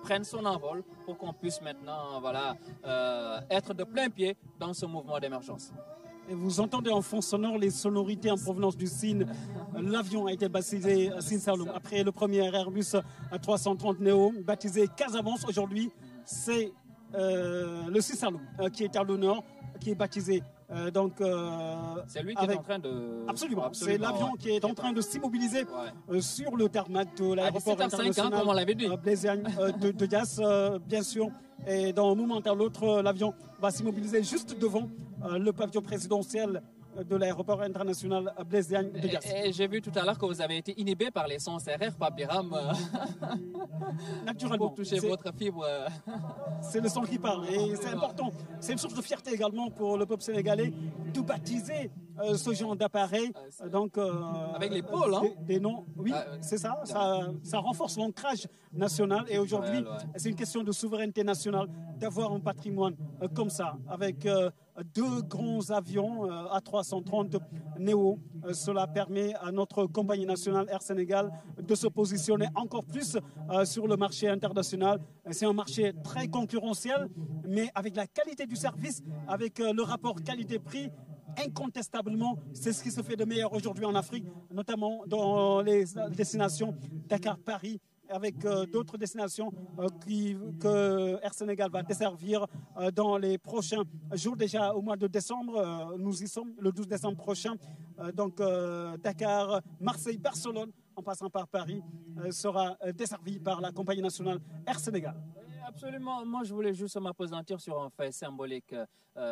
prenne son envol pour qu'on puisse maintenant être de plein pied dans ce mouvement d'émergence. Et vous entendez en fond sonore les sonorités en provenance du Sine. L'avion a été baptisé Sine Saloum. Après le premier Airbus 330 Neo, baptisé Casamance, aujourd'hui, c'est le Sine Saloum qui est à l'honneur, qui est baptisé. C'est lui qui est en train de... Absolument. C'est l'avion qui est en train de s'immobiliser sur le tarmac de l'aéroport international comme on l'avait dit. Blaise Diagne de Diass, bien sûr. Et d'un moment à l'autre, l'avion va s'immobiliser juste devant le pavillon présidentiel de l'aéroport international Blaise Diagne de Diass. Et j'ai vu tout à l'heure que vous avez été inhibé par les sons CRR, Pape Biram. Naturellement. Pour toucher votre fibre. C'est le son qui parle et c'est important. C'est une source de fierté également pour le peuple sénégalais de baptiser ce genre d'appareil. Avec les pôles, hein? Des noms, oui, c'est ça. Ça renforce l'ancrage national et aujourd'hui, c'est une question de souveraineté nationale d'avoir un patrimoine comme ça, avec deux grands avions A330 Neo. Cela permet à notre compagnie nationale Air Sénégal de se positionner encore plus sur le marché international. C'est un marché très concurrentiel, mais avec la qualité du service, avec le rapport qualité-prix, incontestablement, c'est ce qui se fait de meilleur aujourd'hui en Afrique, notamment dans les destinations Dakar-Paris, avec d'autres destinations que Air Sénégal va desservir dans les prochains jours. Déjà au mois de décembre, nous y sommes, le 12 décembre prochain. Dakar, Marseille, Barcelone, en passant par Paris, sera desservi par la compagnie nationale Air Sénégal. Absolument. Moi, je voulais juste m'appesantir sur un fait symbolique,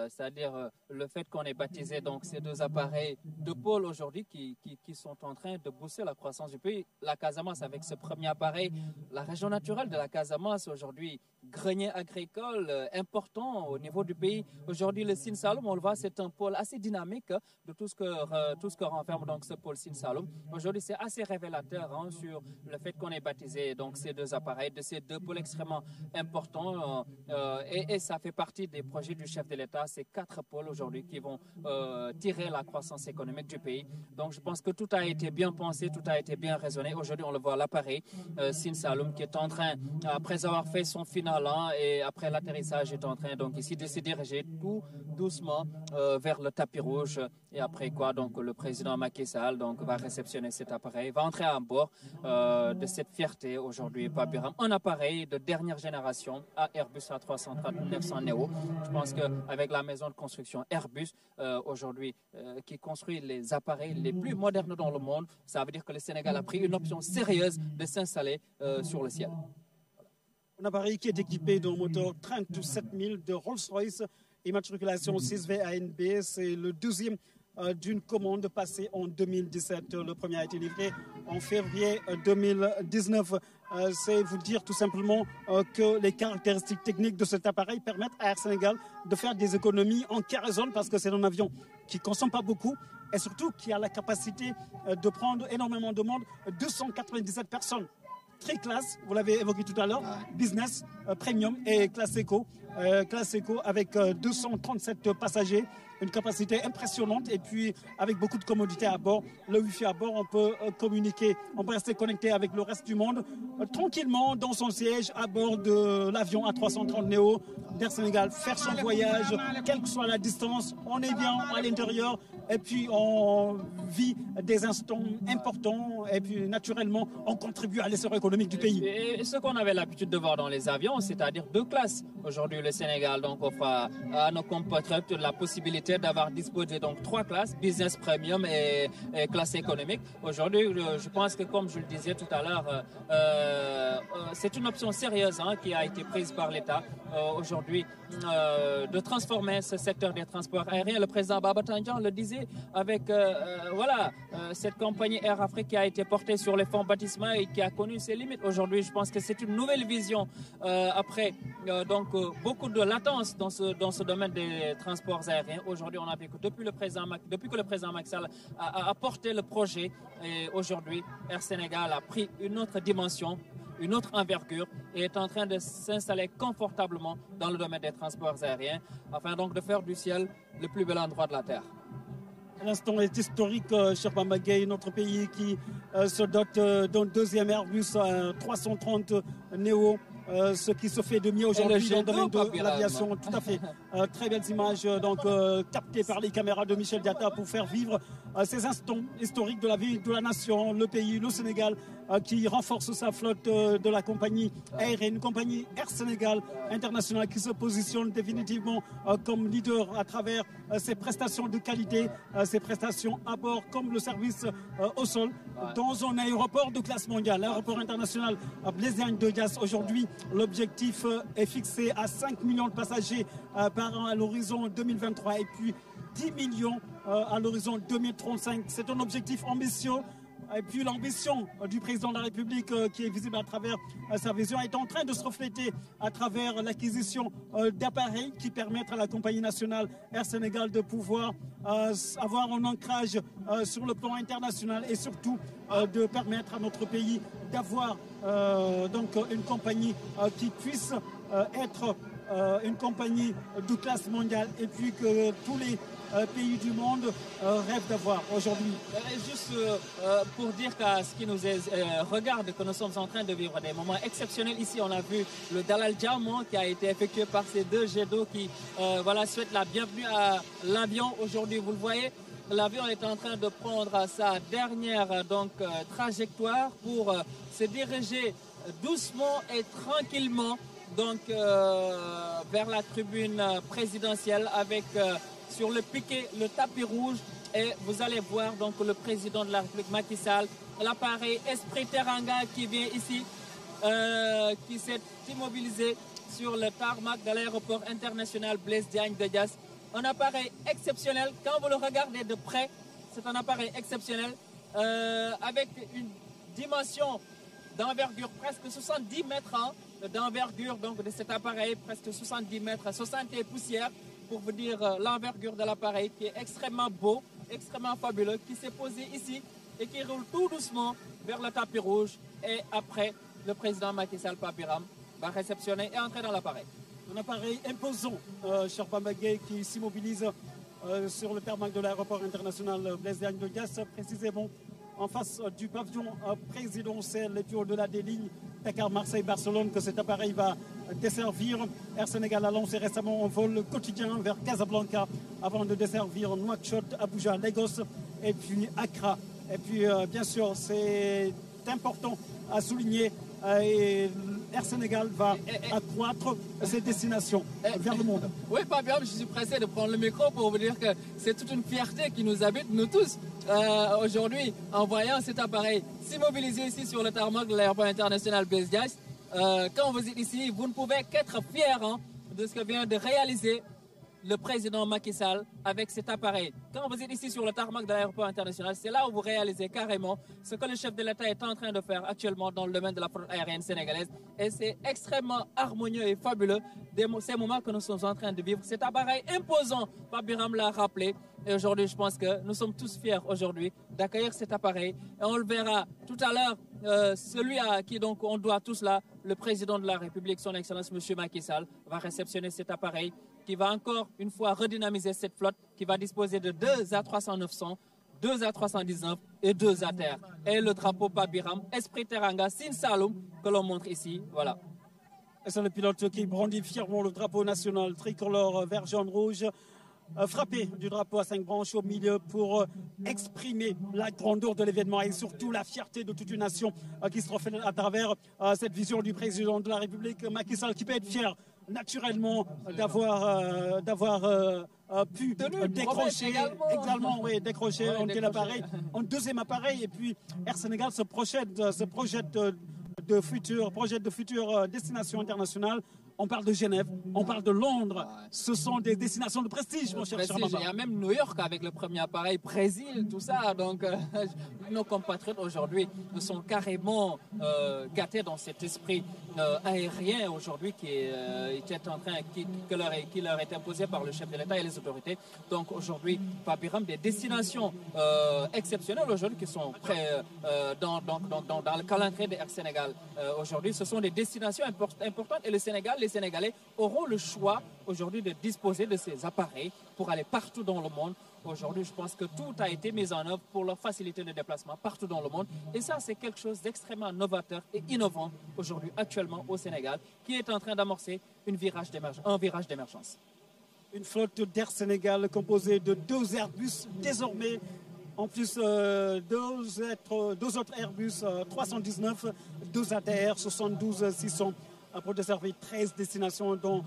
c'est-à-dire le fait qu'on ait baptisé donc ces deux appareils de pôle aujourd'hui qui sont en train de booster la croissance du pays. La Casamance, avec ce premier appareil, la région naturelle de la Casamance aujourd'hui, grenier agricole important au niveau du pays. Aujourd'hui, le Sine Saloum, on le voit, c'est un pôle assez dynamique de tout ce que renferme donc ce pôle Sine Saloum. Aujourd'hui, c'est assez révélateur sur le fait qu'on ait baptisé donc ces deux appareils, de ces deux pôles extrêmement important et ça fait partie des projets du chef de l'État, ces 4 pôles aujourd'hui qui vont tirer la croissance économique du pays. Donc je pense que tout a été bien pensé, tout a été bien raisonné. Aujourd'hui on le voit à l'appareil, Sine Saloum qui est en train, après avoir fait son final et après l'atterrissage, est en train donc ici de se diriger tout doucement vers le tapis rouge et après quoi donc le président Macky Sall donc, va réceptionner cet appareil, va entrer à bord de cette fierté aujourd'hui, Pape Biram, un appareil de dernière génération à Airbus A330-900 Neo. Je pense qu'avec la maison de construction Airbus, aujourd'hui, qui construit les appareils les plus modernes dans le monde, ça veut dire que le Sénégal a pris une option sérieuse de s'installer sur le ciel. Un appareil qui est équipé d'un moteur 37 000 de Rolls-Royce, immatriculation 6VANB. C'est le deuxième d'une commande passée en 2017. Le premier a été livré en février 2019. C'est vous dire tout simplement que les caractéristiques techniques de cet appareil permettent à Air Sénégal de faire des économies en kérosène parce que c'est un avion qui ne consomme pas beaucoup et surtout qui a la capacité de prendre énormément de monde, 297 personnes. Très classe, vous l'avez évoqué tout à l'heure, business, premium et classe éco. Classe éco avec 237 passagers, une capacité impressionnante et puis avec beaucoup de commodités à bord. Le Wi-Fi à bord, on peut communiquer, on peut rester connecté avec le reste du monde tranquillement dans son siège à bord de l'avion A330 Neo d'Air Sénégal, faire son voyage, quelle que soit la distance, on est bien à l'intérieur et puis on vit des instants importants et puis naturellement on contribue à l'essor économique du pays. Et ce qu'on avait l'habitude de voir dans les avions, c'est-à-dire 2 classes. Aujourd'hui, le Sénégal donc offre à nos compatriotes la possibilité d'avoir disposé donc 3 classes, business premium et classe économique. Aujourd'hui, je pense que comme je le disais tout à l'heure, c'est une option sérieuse qui a été prise par l'État aujourd'hui de transformer ce secteur des transports aériens. Le président Baba Tandian le disait avec cette compagnie Air Afrique qui a été portée sur les fonds baptisments et qui a connu ses limites. Aujourd'hui, je pense que c'est une nouvelle vision après donc beaucoup de latence dans ce domaine des transports aériens. Aujourd'hui, on a vu que depuis que le président Macky Sall a porté le projet, et aujourd'hui, Air Sénégal a pris une autre dimension, une autre envergure et est en train de s'installer confortablement dans le domaine des transports aériens afin donc de faire du ciel le plus bel endroit de la Terre. L'instant est historique, cher Bamba Gueye, notre pays qui se dote d'un deuxième Airbus 330 Neo ce qui se fait de mieux aujourd'hui dans le domaine de l'aviation. Tout à fait. Très belles images donc captées par les caméras de Michel Diatta pour faire vivre ces instants historiques de la vie de la nation, le pays, le Sénégal, qui renforce sa flotte de la compagnie aérienne, une compagnie Air Sénégal International qui se positionne définitivement comme leader à travers ses prestations de qualité, ses prestations à bord comme le service au sol dans un aéroport de classe mondiale, l'aéroport international Blaise Diagne de Diass. Aujourd'hui, l'objectif est fixé à 5 millions de passagers par an à l'horizon 2023 et puis 10 millions à l'horizon 2035. C'est un objectif ambitieux. Et puis l'ambition du président de la République qui est visible à travers sa vision est en train de se refléter à travers l'acquisition d'appareils qui permettent à la compagnie nationale Air Sénégal de pouvoir avoir un ancrage sur le plan international et surtout de permettre à notre pays d'avoir donc une compagnie qui puisse être une compagnie de classe mondiale et puis que tous les pays du monde rêvent d'avoir aujourd'hui. Juste pour dire qu'à ce qui nous regarde, que nous sommes en train de vivre des moments exceptionnels. Ici, on a vu le Dalal Diamant qui a été effectué par ces deux jets d'eau qui souhaitent la bienvenue à l'avion. Aujourd'hui, vous le voyez, l'avion est en train de prendre sa dernière trajectoire pour se diriger doucement et tranquillement donc vers la tribune présidentielle avec sur le piquet le tapis rouge et vous allez voir donc le président de la République Macky Sall, l'appareil Esprit Teranga qui vient ici, qui s'est immobilisé sur le tarmac de l'aéroport international Blaise Diagne de Diass. Un appareil exceptionnel, quand vous le regardez de près, c'est un appareil exceptionnel avec une dimension d'envergure presque 70 mètres d'envergure donc de cet appareil, presque 70 mètres, 60 et poussières, pour vous dire l'envergure de l'appareil qui est extrêmement beau, extrêmement fabuleux, qui s'est posé ici et qui roule tout doucement vers le tapis rouge. Et après, le président Macky Sall Papiram va réceptionner et entrer dans l'appareil. Un appareil imposant, cher Bambagay, qui s'immobilise sur le tarmac de l'aéroport international Blaise Diagne de Diass, précisément en face du pavillon présidentiel et puis au-delà des lignes Dakar, Marseille, Barcelone, que cet appareil va desservir. Air Sénégal a lancé récemment un vol quotidien vers Casablanca avant de desservir Nouakchott, Abuja, Lagos et puis Accra. Et puis bien sûr, c'est important à souligner et Air Sénégal va accroître ses destinations vers le monde. Oui, Fabien, je suis pressé de prendre le micro pour vous dire que c'est toute une fierté qui nous habite, nous tous, aujourd'hui, en voyant cet appareil s'immobiliser ici sur le tarmac de l'aéroport international Blaise Diagne. Quand vous êtes ici, vous ne pouvez qu'être fiers de ce que vient de réaliser le président Macky Sall avec cet appareil. Quand vous êtes ici sur le tarmac de l'aéroport international, c'est là où vous réalisez carrément ce que le chef de l'État est en train de faire actuellement dans le domaine de la flotte aérienne sénégalaise. Et c'est extrêmement harmonieux et fabuleux ces moments que nous sommes en train de vivre. Cet appareil imposant, Papiram l'a rappelé. Et aujourd'hui, je pense que nous sommes tous fiers aujourd'hui d'accueillir cet appareil. Et on le verra tout à l'heure, celui à qui donc on doit tout cela, le président de la République, son Excellence M. Macky Sall, va réceptionner cet appareil qui va encore une fois redynamiser cette flotte qui va disposer de 2 A300-900, 2 A319 et 2 à terre. Et le drapeau Papiram, Esprit Teranga, Sine Saloum, que l'on montre ici. Voilà. C'est le pilote qui brandit fièrement le drapeau national tricolore vert, jaune, rouge, frappé du drapeau à 5 branches au milieu pour exprimer la grandeur de l'événement et surtout la fierté de toute une nation qui se reflète à travers cette vision du président de la République, Macky Sall, qui peut être fier naturellement d'avoir pu décrocher décrocher un tel appareil, un deuxième appareil. Et puis Air Sénégal se projette de futures destinations internationales. On parle de Genève, on parle de Londres. Ce sont des destinations de prestige, mon cher Charmaba. Il y a même New York avec le premier appareil, Brésil, tout ça. Donc, nos compatriotes aujourd'hui sont carrément gâtés dans cet esprit aérien aujourd'hui qui leur est imposé par le chef de l'État et les autorités. Donc, aujourd'hui, Papiram, des destinations exceptionnelles aujourd'hui qui sont prêtes dans le calendrier de Air Sénégal. Aujourd'hui, ce sont des destinations importantes et les Sénégalais auront le choix aujourd'hui de disposer de ces appareils pour aller partout dans le monde aujourd'hui, je pense que tout a été mis en œuvre pour leur faciliter le déplacement partout dans le monde. Et ça, c'est quelque chose d'extrêmement novateur et innovant aujourd'hui, actuellement au Sénégal, qui est en train d'amorcer un virage d'émergence. Une flotte d'Air Sénégal composée de 2 Airbus désormais. En plus, 2 autres Airbus 319, 2 ATR 72-600 pour desservir 13 destinations dans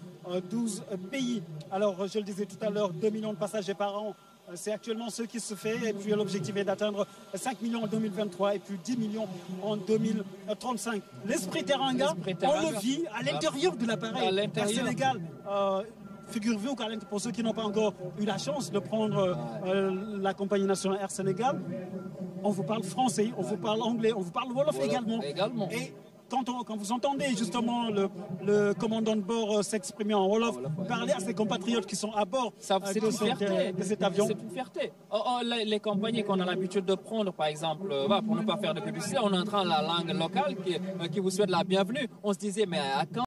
12 pays. Alors, je le disais tout à l'heure, 2 millions de passagers par an. C'est actuellement ce qui se fait. Et puis, l'objectif est d'atteindre 5 millions en 2023 et puis 10 millions en 2035. L'esprit Teranga, on le vit à l'intérieur de l'appareil. Air Sénégal. Figurez-vous, pour ceux qui n'ont pas encore eu la chance de prendre la compagnie nationale Air Sénégal, on vous parle français, on vous parle anglais, on vous parle Wolof également. Et quand vous entendez justement le commandant de bord s'exprimer en Wolof, parler à ses compatriotes qui sont à bord de cet avion. C'est une fierté. Les compagnies qu'on a l'habitude de prendre, par exemple, pour ne pas faire de publicité, on entend la langue locale qui vous souhaite la bienvenue. On se disait, mais à quand